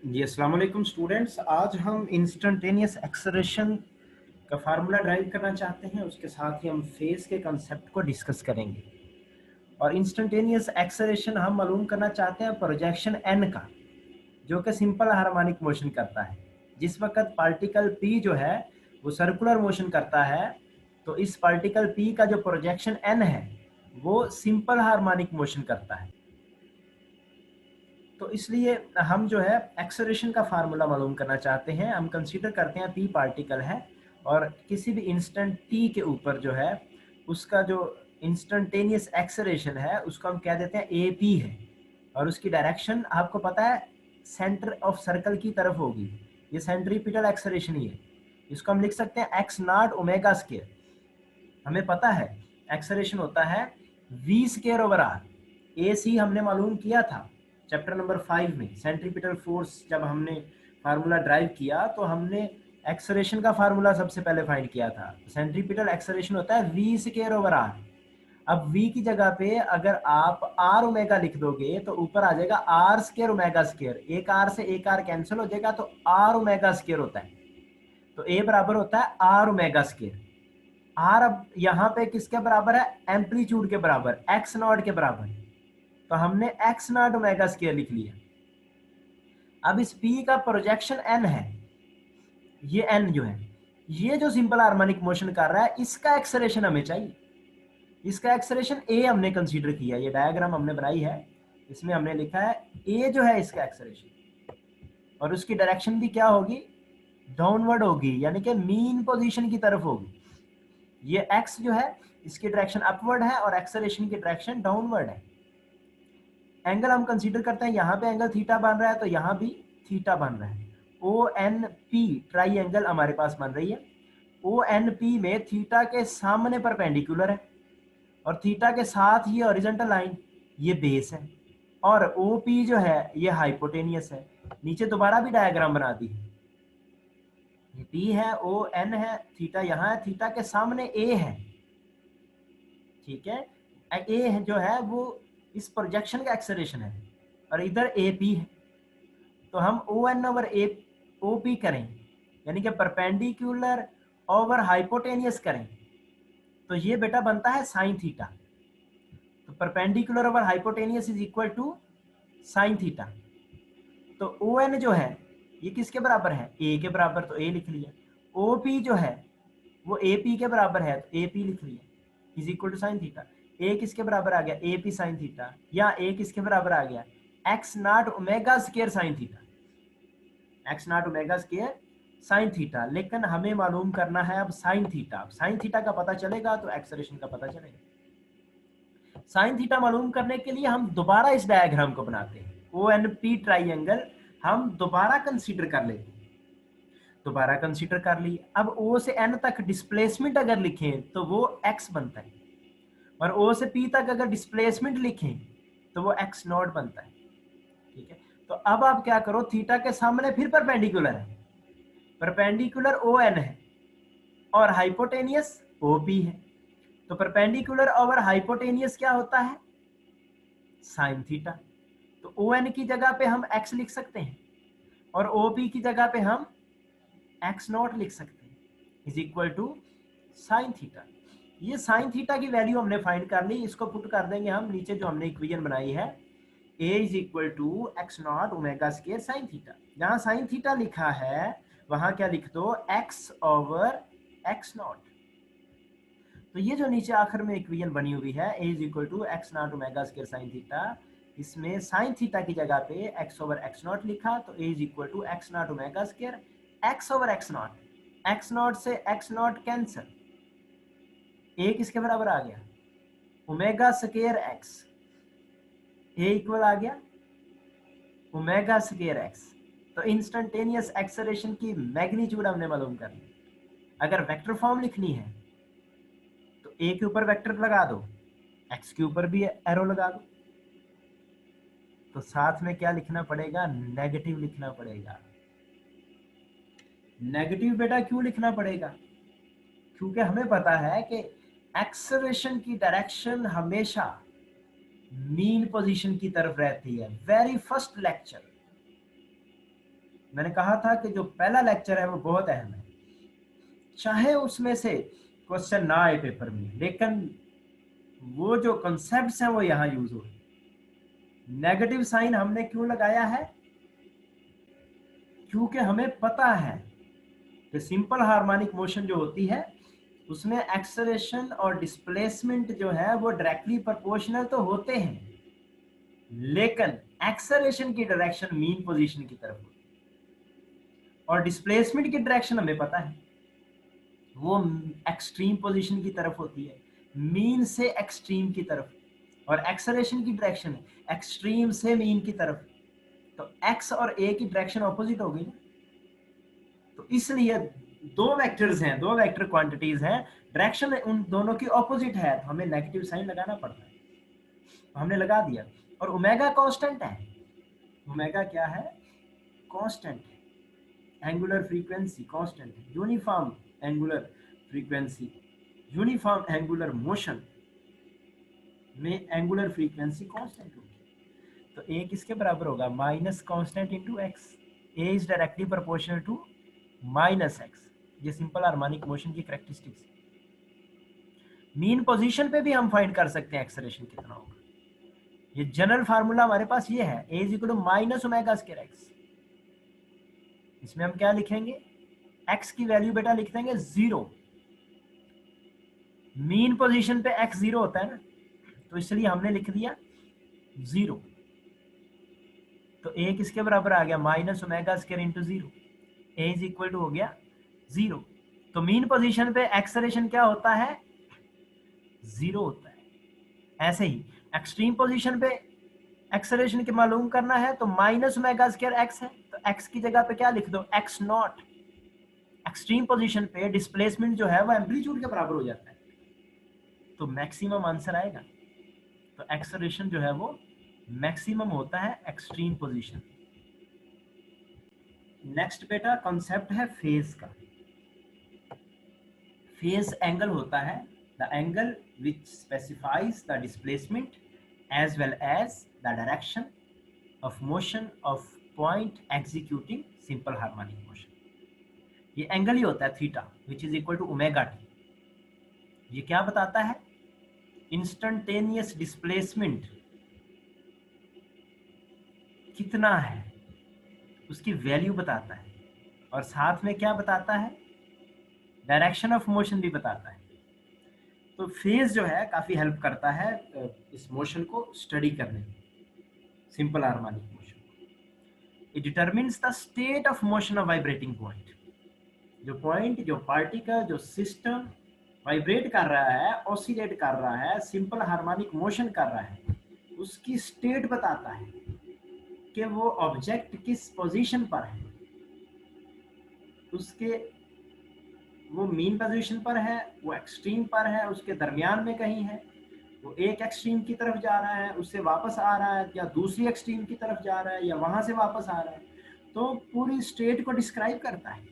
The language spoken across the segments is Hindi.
जी अस्सलाम वालेकुम स्टूडेंट्स। आज हम इंस्टेंटेनियस एक्सेलरेशन का फार्मूला ड्राइव करना चाहते हैं, उसके साथ ही हम फेज के कंसेप्ट को डिस्कस करेंगे। और इंस्टेंटेनियस एक्सेलरेशन हम मालूम करना चाहते हैं प्रोजेक्शन एन का, जो कि सिंपल हार्मोनिक मोशन करता है। जिस वक्त पार्टिकल पी जो है वो सर्कुलर मोशन करता है, तो इस पार्टिकल पी का जो प्रोजेक्शन एन है वो सिंपल हार्मोनिक मोशन करता है। तो इसलिए हम जो है एक्सेलरेशन का फार्मूला मालूम करना चाहते हैं। हम कंसीडर करते हैं पी पार्टिकल है और किसी भी इंस्टेंट टी के ऊपर जो है उसका जो इंस्टेंटेनियस एक्सेलरेशन है उसको हम कह देते हैं ए पी है, और उसकी डायरेक्शन आपको पता है सेंटर ऑफ सर्कल की तरफ होगी। ये सेंट्रीपिटल एक्सेलरेशन ही है। इसको हम लिख सकते हैं एक्स नॉट ओमेगा स्क्वायर। हमें पता है एक्सेलरेशन होता है वी स्क्वायर ओवर आर। ए सी हमने मालूम किया था चैप्टर नंबर 5 में। सेंट्रीपिटल फोर्स जब हमने फार्मूला ड्राइव किया तो हमने एक्सेलरेशन का फार्मूला सबसे पहले फाइंड किया था। सेंट्रीपिटल एक्सेलरेशन होता है वी स्क्वायर ओवर आर। अब v की जगह पे अगर आप r ओमेगा लिख दोगे तो ऊपर आ जाएगा r स्क्वायर ओमेगा स्क्वायर। एक r से एक r कैंसिल हो जाएगा तो r ओमेगा स्क्वायर होता है। तो a बराबर होता है r ओमेगा स्क्वायर। r अब यहाँ पे किसके बराबर है? एम्पलीट्यूड के बराबर, x नॉट के बराबर। तो हमने x नॉट ओमेगा स्क्वायर लिख लिया। अब इस p का प्रोजेक्शन n है, ये n जो है, ये जो सिंपल हार्मोनिक मोशन कर रहा है इसका एक्सेलरेशन हमें चाहिए। इसका एक्सेलरेशन a हमने कंसीडर किया, ये डायग्राम हमने बनाई है, इसमें हमने लिखा है a जो है इसका एक्सेलरेशन, और उसकी डायरेक्शन भी क्या होगी? डाउनवर्ड होगी, यानी कि मीन पोजीशन की तरफ होगी। ये x जो है इसकी डायरेक्शन अपवर्ड है और एक्सेलरेशन की डायरेक्शन डाउनवर्ड है। एंगल हम कंसीडर करते हैं, यहाँ पे एंगल थीटा बन रहा है तो यहाँ भी थीटा बन रहा है। O N P triangle हमारे पास बन रही है। ओ एन पी में थीटा के सामने परपेंडिकुलर है और थीटा के साथ ही हॉरिजॉन्टल लाइन, ये बेस है। और ओ पी जो है ये हाइपोटेनियस है। नीचे दोबारा भी डायग्राम बना दी है। ये पी है, ओ एन है, थीटा यहाँ है, थीटा के सामने ए है। ठीक है, ए जो है वो इस प्रोजेक्शन का एक्सेलरेशन है और इधर ए पी है। तो हम ओ एन ओवर ए ओ पी करें, यानी कि परपेंडिकुलर ओवर हाइपोटेनियस करें, तो ये बेटा बनता है साइन थीटा। तो perpendicular over hypotenuse is equal to sine theta. तो ओ एन जो है ये किसके बराबर है? ए के बराबर, तो ए लिख लिया। ओ पी जो है वो ए पी के बराबर है तो ए पी लिख लिया, is equal to sine theta. A किसके बराबर आ गया? A p sine theta. या ए किसके बराबर आ गया? X not omega square sine theta. X not omega square sine theta. लेकिन हमें मालूम करना है अब साइन थीटा। साइन थीटा का पता चलेगा तो एक्सेलरेशन का पता चलेगा। साइन थीटा मालूम करने के लिए हम दोबारा इस डायग्राम को बनाते हैं। ओ एन पी ट्राइंगल हम दोबारा कंसीडर कर लेते हैं। दोबारा कंसीडर कर ली। अब ओ से एन तक डिस्प्लेसमेंट अगर लिखें तो वो एक्स बनता है, और ओ से पी तक अगर डिस्प्लेसमेंट लिखें तो वो एक्स नॉट बनता है। ठीक है, तो अब आप क्या करो, थीटा के सामने फिर परपेंडिकुलर है, परपेंडिकुलर ओ एन है और हाइपोटेनियस ओ पी है। तो परपेंडिकुलर ओवर हाइपोटेनियस क्या होता है? Sine theta. तो ओ एन की जगह पे हम एक्स लिख सकते हैं और ओ पी की जगह पे हम एक्स नॉट लिख सकते हैं, is equal to sine theta. ये साइन थीटा की वैल्यू हमने फाइंड कर ली, इसको पुट कर देंगे हम नीचे जो हमने इक्वेशन बनाई है, a is equal to x not omega square sine theta. जहां साइन थीटा लिखा है वहां क्या लिख दो? x over x nought. तो ये जो नीचे आखिर में इक्वेशन बनी हुई है a is equal to x not omega square sine theta, इसमें साइन थीटा की जगह पे x ओवर एक्स नॉट लिखा, तो a is equal to x not omega square x over x not. X not से एक्स नॉट कैंसिल, a किसके बराबर आ गया? Omega square x। a equal आ गया ओमेगा स्क्वायर x। तो इंस्टेंटेनियस एक्सेलरेशन की मैग्नीट्यूड हमने मालूम कर ली। अगर वेक्टर फॉर्म लिखनी है तो a के ऊपर वेक्टर लगा दो, x के ऊपर भी एरो लगा दो, तो साथ में क्या लिखना पड़ेगा? नेगेटिव लिखना पड़ेगा। नेगेटिव बेटा क्यों लिखना पड़ेगा? क्योंकि हमें पता है कि एक्सेलरेशन की डायरेक्शन हमेशा मीन पोजीशन की तरफ रहती है। वेरी फर्स्ट लेक्चर मैंने कहा था कि जो पहला लेक्चर है वो बहुत अहम है, चाहे उसमें से क्वेश्चन ना आए पेपर में, लेकिन वो जो कॉन्सेप्ट्स हैं वो यहाँ यूज हो। नेगेटिव साइन हमने क्यों लगाया है? क्योंकि हमें पता है कि सिंपल हार्मोनिक मोशन जो होती है उसमें एक्सेलरेशन और डिस्प्लेसमेंट जो है वो डायरेक्टली प्रोपोर्शनल तो होते हैं, लेकिन एक्सेलरेशन की डायरेक्शन मीन पोजीशन की तरफ होती है और डिस्प्लेसमेंट की डायरेक्शन हमें पता है वो एक्सट्रीम पोजीशन की तरफ होती है, मीन से एक्सट्रीम की तरफ, और एक्सेलरेशन की डायरेक्शन एक्सट्रीम से मीन की तरफ। तो एक्स और ए की डायरेक्शन ऑपोजिट हो गई ना, तो इसलिए दो वेक्टर्स हैं, दो वेक्टर क्वांटिटीज हैं, डायरेक्शन उन दोनों की ऑपोजिट है, तो हमें नेगेटिव साइन लगाना पड़ता है, तो हमने लगा दिया। और ओमेगा कांस्टेंट है, ओमेगा क्या है? कांस्टेंट है, एंगुलर फ्रीक्वेंसी कांस्टेंट है, uniform angular frequency, uniform angular motion में एंगुलर फ्रीक्वेंसी कांस्टेंट होगी। तो ए किसके बराबर होगा? Minus constant into x. A is directly proportional to minus x. ये सिंपल हार्मोनिक मोशन की कैरेक्टरिस्टिक्स। मीन पोजीशन पे भी हम फाइंड कर सकते हैं एक्सेलरेशन कितना होगा। ये जनरल फार्मूला हमारे पास ये है, a is equal to minus omega square x. इसमें हम क्या लिखेंगे? एक्स की वैल्यू बेटा लिख देंगे 0। मीन पोजीशन पे एक्स 0 होता है ना, तो इसलिए हमने लिख दिया 0। तो ए किसके बराबर आ गया? Minus omega square into 0। A is equal to हो गया 0। तो मीन पोजीशन पे एक्सेलरेशन क्या होता है? 0 होता है। ऐसे ही एक्सट्रीम पोजीशन पे एक्सेलरेशन के मालूम करना है तो माइनस ओमेगा स्क्वायर एक्स है, तो एक्स की जगह पे क्या लिख दो? X not. एक्सट्रीम पोजीशन पे डिस्प्लेसमेंट जो है वो एम्पलीट्यूड के बराबर हो जाता है, तो मैक्सिमम आंसर आएगा। तो एक्सेलरेशन जो है वो मैक्सिमम होता है एक्सट्रीम पोजीशन। नेक्स्ट बेटा कॉन्सेप्ट है फेज का। फेज एंगल होता है the angle which specifies the displacement as well as the direction of motion of point executing simple harmonic motion. ये एंगल ही होता है theta which is equal to omega t. ये क्या बताता है? इंस्टेंटेनियस डिस्प्लेसमेंट कितना है उसकी वैल्यू बताता है, और साथ में क्या बताता है? डायरेक्शन ऑफ मोशन भी बताता है। तो फेज जो है काफी हेल्प करता है इस मोशन को स्टडी करने में, simple harmonic motion. It determines the state of motion of vibrating point. जो पॉइंट, जो पार्टिकल, जो सिस्टम वाइब्रेट कर रहा है, ऑसिलेट कर रहा है, सिंपल हार्मोनिक मोशन कर रहा है, उसकी स्टेट बताता है कि वो ऑब्जेक्ट किस पोजीशन पर है। उसके वो मीन पोजीशन पर है, वो एक्सट्रीम पर है, उसके दरमियान में कहीं है, वो एक एक्सट्रीम की तरफ जा रहा है, उससे वापस आ रहा है, या दूसरी एक्सट्रीम की तरफ जा रहा है, या वहां से वापस आ रहा है, तो पूरी स्टेट को डिस्क्राइब करता है।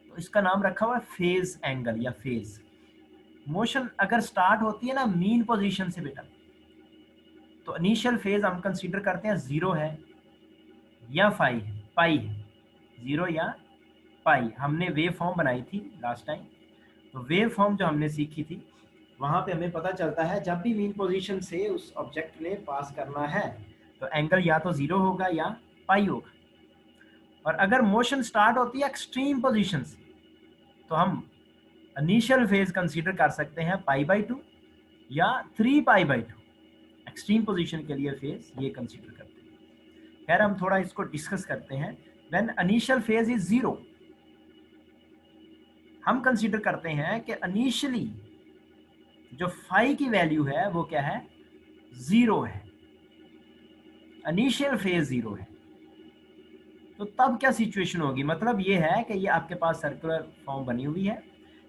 तो इसका नाम रखा हुआ है फेज एंगल या फेज। मोशन अगर स्टार्ट होती है ना मीन पोजीशन से बेटा, तो इनिशियल फेज हम कंसीडर करते हैं 0 है या पाई है, 0 या पाई। हमने वेव फॉर्म बनाई थी लास्ट टाइम, तो वेव फॉर्म जो हमने सीखी थी वहां पे हमें पता चलता है जब भी मीन पोजीशन से उस ऑब्जेक्ट ने पास करना है तो एंगल या तो 0 होगा या पाई होगा। और अगर मोशन स्टार्ट होती है एक्सट्रीम पोजीशन से, तो हम इनिशियल फेज कंसीडर कर सकते हैं π/2 या 3π/2। एक्सट्रीम पोजीशन के लिए फेज ये कंसीडर करते हैं। खैर हम थोड़ा इसको डिस्कस करते हैं। व्हेन इनिशियल फेज इज 0, हम कंसीडर करते हैं कि इनिशियली जो फाई की वैल्यू है वो क्या है? 0 है। इनिशियल फेज 0 है, तो तब क्या सिचुएशन होगी? मतलब ये है कि ये आपके पास सर्कुलर फॉर्म बनी हुई है,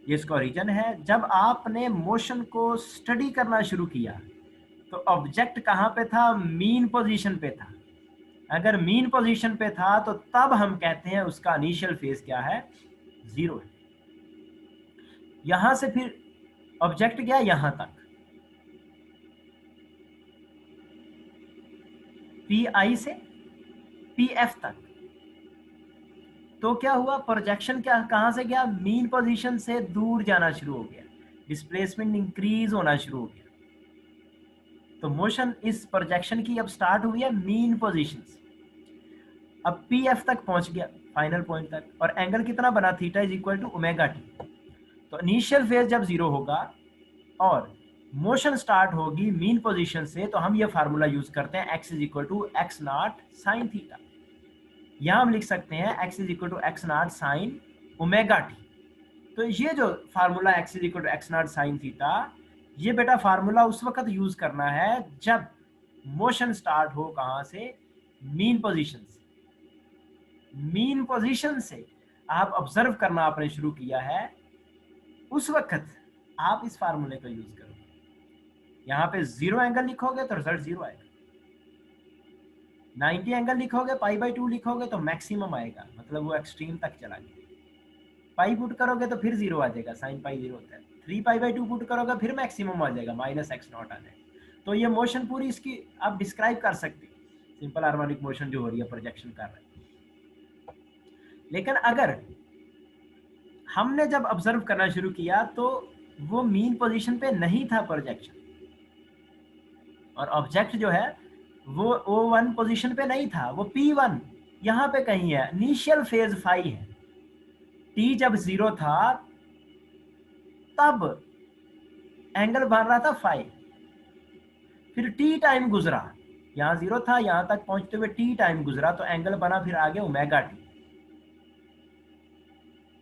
ये इसका ओरिजिन है। जब आपने मोशन को स्टडी करना शुरू किया तो ऑब्जेक्ट कहाँ पे था? मीन पोजीशन पे था। अगर मीन पोजीशन पे था तो तब हम कहते हैं उसका इनिशियल फेज क्या है? 0 है। यहां से फिर ऑब्जेक्ट गया यहां तक, पी आई से पी एफ तक, तो क्या हुआ, प्रोजेक्शन क्या कहाँ से गया, मीन पोजीशन से दूर जाना शुरू हो गया, डिस्प्लेसमेंट इंक्रीज होना शुरू हो गया। तो मोशन इस प्रोजेक्शन की अब स्टार्ट हुई है मीन पोजीशन से, अब पी एफ तक पहुंच गया फाइनल पॉइंट तक, और एंगल कितना बना, theta is equal to omega t. तो इनिशियल फेज जब जीरो होगा और मोशन स्टार्ट होगी मीन पोजीशन से, तो हम ये फार्मूला यूज करते हैं x is equal to x nought sine theta. यहां हम लिख सकते हैं x is equal to x nought sine omega t. तो ये जो formula x is equal to x nought sine theta, ये बेटा फार्मूला उस वक्त यूज करना है जब मोशन स्टार्ट हो, कहां से, मीन पोजीशन से। मीन पोजीशन से आप ऑब्जर्व करना आपने शुरू किया है, उस वक्त आप इस फार्मूले को यूज करोगे। यहाँ पे जीरो एंगल लिखोगे तो रिजल्ट जीरो आएगा, 90 एंगल लिखोगे, पाई बाई 2 लिखोगे तो मैक्सिमम आएगा, मतलब वो एक्सट्रीम तक चला गया। पाई पुट करोगे तो फिर जीरो आ जाएगा, साइन पाई जीरो होता है। 3 पाई बाई 2 पुट करोगे फिर मैक्सिमम आ जाएगा, माइनस एक्स नॉट आ जाएगा। तो ये मोशन पूरी इसकी आप डिस्क्राइब कर सकते, सिंपल हार्मोनिक मोशन जो हो रही है प्रोजेक्शन कर रहे हैं। लेकिन अगर हमने जब ऑब्जर्व करना शुरू किया तो वो मीन पोजीशन पे नहीं था प्रोजेक्शन, और ऑब्जेक्ट जो है वो O1 पोजीशन पे नहीं था, वो P1 यहाँ पे कहीं है, इनिशियल फेज फाई है। T जब जीरो था तब एंगल बन रहा था फाई, फिर T टाइम गुजरा, यहाँ जीरो था, यहाँ तक पहुंचते हुए T टाइम गुजरा, तो एंगल बना फिर आगे ओमेगा टी।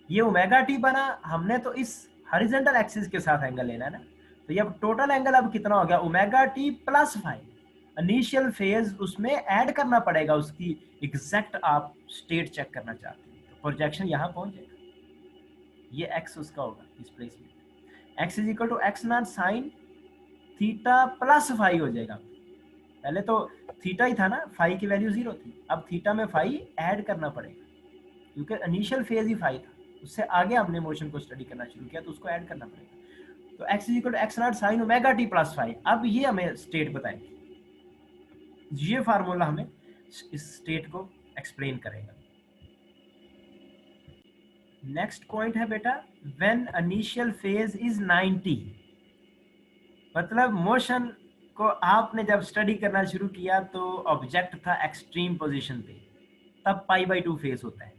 ये ओमेगा टी बना, हमने तो इस हॉरिजॉन्टल एक्सिस के साथ एंगल लेना है ना, तो ये अब टोटल एंगल अब कितना हो गया, omega t plus five. Initial phase उसमें ऐड करना पड़ेगा, उसकी एग्जैक्ट आप स्टेट चेक करना चाहते हैं, तो प्रोजेक्शन यहाँ पहुंच जाएगा, ये एक्स उसका होगा displacement, x is equal to x nought sine theta plus five हो जाएगा। पहले तो थीटा ही था ना, फाइव की वैल्यू जीरो थी, अब थीटा में फाइव ऐड करना पड़ेगा, क्योंकि इनिशियल फेज ही फाइव था, उससे आगे हमने मोशन को स्टडी करना शुरू किया तो उसको ऐड करना पड़ेगा। तो x is equal to x nought sine omega t plus five. अब ये हमें स्टेट बताएंगे, ये फार्मूला हमें इस स्टेट को एक्सप्लेन करेगा। नेक्स्ट पॉइंट है बेटा, व्हेन इनिशियल फेज इज 90, मतलब मोशन को आपने जब स्टडी करना शुरू किया तो ऑब्जेक्ट था एक्सट्रीम पोजीशन पे, तब पाई बाई 2 फेज होता है,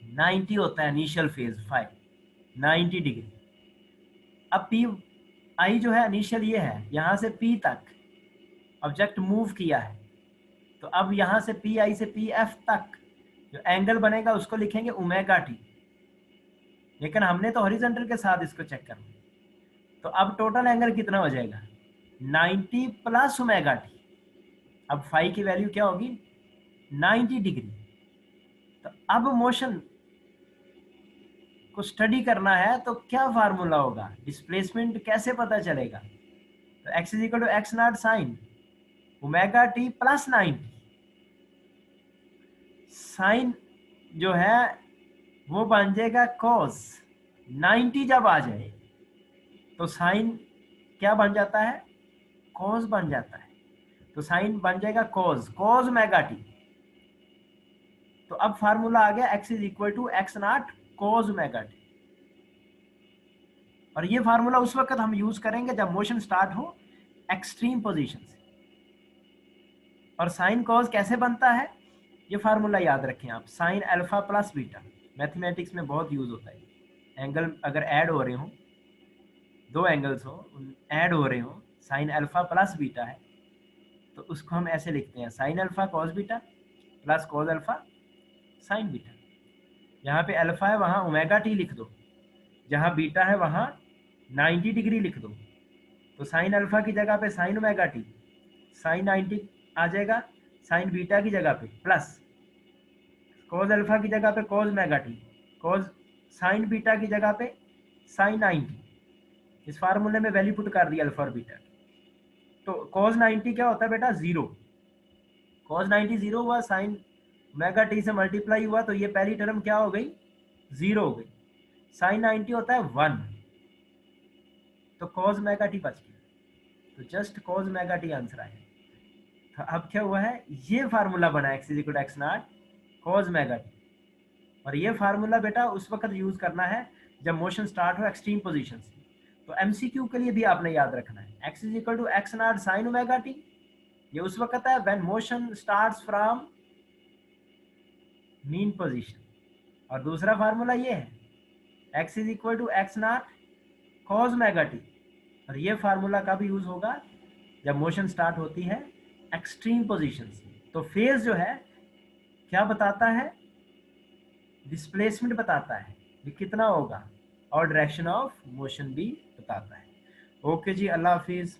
90 होता है इनिशियल फेज फाइव, 90 डिग्री। अब पी आई जो है इनिशियल ये है, यहाँ से पी तक ऑब्जेक्ट मूव किया है, तो अब यहाँ से पी आई से पी एफ तक जो एंगल बनेगा उसको लिखेंगे ओमेगा टी, लेकिन हमने तो हॉरिजॉन्टल के साथ इसको चेक करना, तो अब टोटल एंगल कितना हो जाएगा, 90 प्लस ओमेगा टी। अब फाई की वैल्यू क्या होगी, 90 डिग्री। तो अब मोशन को स्टडी करना है तो क्या फार्मूला होगा, डिस्प्लेसमेंट कैसे पता चलेगा, तो x is equal to x nought sine omega t plus 90। Sine जो है वो बन जाएगा कॉस, 90 जब आ जाए तो साइन क्या बन जाता है, कॉस बन जाता है, तो साइन बन जाएगा कॉस, कॉस ओमेगा टी। तो अब फार्मूला आ गया x is equal to x nought cos omega t, और ये फार्मूला उस वक्त हम यूज करेंगे जब मोशन स्टार्ट हो एक्सट्रीम पोजीशन से। और साइन कॉस कैसे बनता है, ये फार्मूला याद रखें आप, sine alpha plus beta, mathematics में बहुत यूज होता है। एंगल अगर ऐड हो रहे हो, दो एंगल्स हो ऐड हो रहे हो, साइन अल्फा प्लस बीटा है, तो उसको हम ऐसे लिखते हैं, sine alpha cos beta plus cos alpha sign beta. जहाँ पे अल्फा है वहाँ ओमेगा टी लिख दो, जहाँ बीटा है वहाँ 90 डिग्री लिख दो, तो साइन अल्फा की जगह पे साइन ओमेगा टी, साइन 90 आ जाएगा, साइन बीटा की जगह पे प्लस कॉस अल्फा की जगह पे cos omega T, cos sine beta की जगह पे साइन 90। इस फार्मूले में वैल्यू पुट कर दिया अल्फा और बीटा, तो कॉस 90 क्या होता है बेटा, जीरो, कॉस 90 जीरो हुआ, साइन ओमेगा टी से मल्टीप्लाई हुआ, तो ये पहली टर्म क्या हो गई, जीरो हो गई, साइन 90 होता है 1, तो कॉस ओमेगा टी बच गया, तो just cos omega t answer आया। तो अब क्या हुआ है, ये फार्मूला बना x is equal to x nought cos omega t, और ये फार्मूला बेटा उस वक्त यूज करना है जब मोशन स्टार्ट हो एक्सट्रीम पोजीशन से। तो एमसीक्यू के लिए भी आपने याद रखना है, x is equal to x nought sine omega t, ये उस वक्त है when motion starts from mean position. और दूसरा फार्मूला ये है x is equal to x nought cos omega t, और ये फार्मूला का भी यूज होगा जब मोशन स्टार्ट होती है एक्सट्रीम पोजीशन से। तो फेज जो है क्या बताता है, डिस्प्लेसमेंट बताता है ये कितना होगा, और डायरेक्शन ऑफ मोशन भी बताता है। ओके जी, अल्लाह हाफिज।